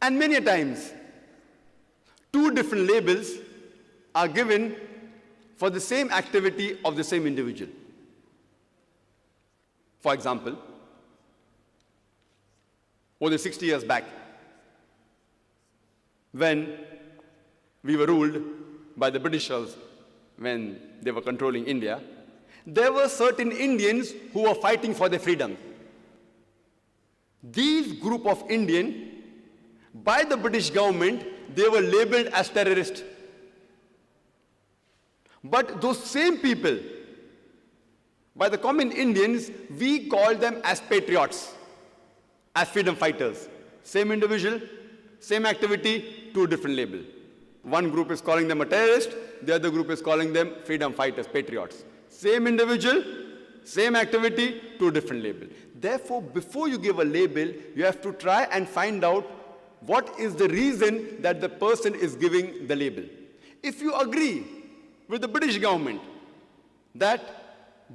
And many a times, two different labels are given for the same activity of the same individual. For example, more than 60 years back, when we were ruled by the Britishers, when they were controlling India, there were certain Indians who were fighting for their freedom. These group of Indians, by the British government, they were labeled as terrorists. But those same people, by the common Indians, we call them as patriots, as freedom fighters. Same individual, same activity, two different labels. One group is calling them a terrorist, the other group is calling them freedom fighters, patriots. Same individual, same activity, two different labels. Therefore, before you give a label, you have to try and find out what is the reason that the person is giving the label. If you agree with the British government that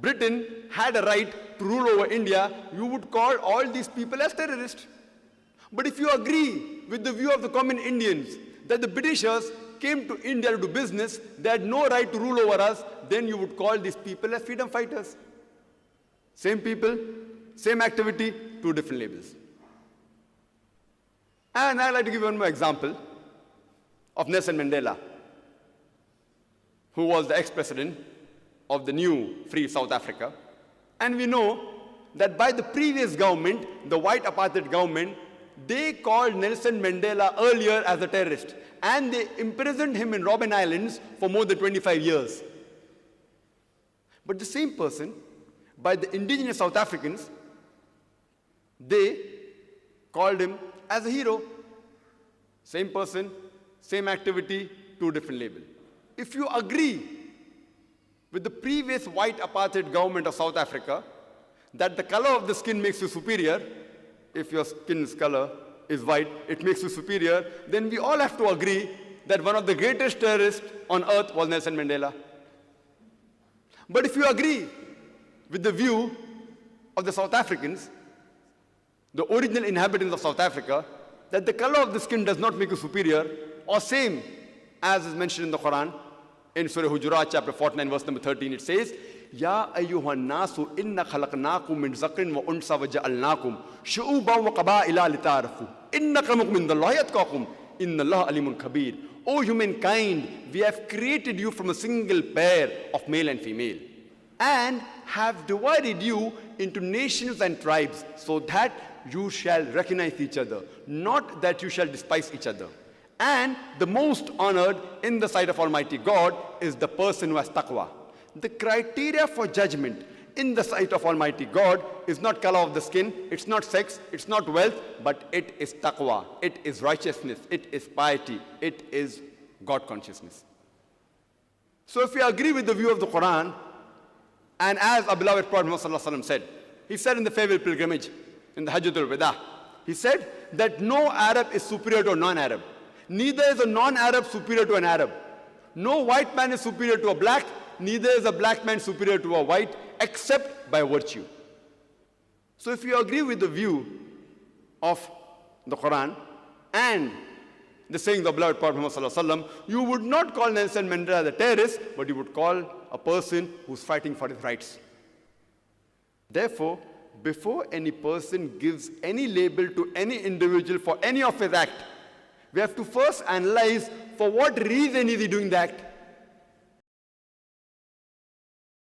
Britain had a right to rule over India, you would call all these people as terrorists. But if you agree with the view of the common Indians that the Britishers came to India to do business, they had no right to rule over us, then you would call these people as freedom fighters. Same people, same activity, two different labels. And I'd like to give you one more example of Nelson Mandela, who was the ex-president of the new free South Africa. And we know that by the previous government, the white apartheid government, they called Nelson Mandela earlier as a terrorist. And they imprisoned him in Robben Islands for more than 25 years. But the same person, by the indigenous South Africans, they called him as a hero. Same person, same activity, two different labels. If you agree with the previous white apartheid government of South Africa that the color of the skin makes you superior, if your skin's color is white, it makes you superior, then we all have to agree that one of the greatest terrorists on earth was Nelson Mandela. But if you agree with the view of the South Africans, the original inhabitants of South Africa, that the color of the skin does not make you superior, or same as is mentioned in the Quran, in Surah Hujurat, chapter 49, verse number 13, it says, Ya ayyuhan nasu inna khalaqnakum min zakrin wa unsa wa ja'alnakum shu'uban wa qaba'ila lita'arafu. Inna akramakum indallahi atqakum. Inna Allah alimun kabir. O humankind, we have created you from a single pair of male and female, and have divided you into nations and tribes, so that you shall recognize each other, not that you shall despise each other. And the most honored in the sight of Almighty God is the person who has taqwa. The criteria for judgment in the sight of Almighty God is not color of the skin, it's not sex, it's not wealth, but it is taqwa, it is righteousness, it is piety, it is God consciousness. So if we agree with the view of the Quran, and as our beloved Prophet Muhammad said, he said in the farewell pilgrimage, in the Hajjatul Wada, he said that no Arab is superior to a non-Arab. Neither is a non-Arab superior to an Arab. No white man is superior to a black, neither is a black man superior to a white, except by virtue. So if you agree with the view of the Quran and the saying of the beloved Prophet Muhammad, you would not call Nelson Mandela a terrorist, but you would call a person who's fighting for his rights. Therefore, before any person gives any label to any individual for any of his act, we have to first analyze for what reason is he doing the act.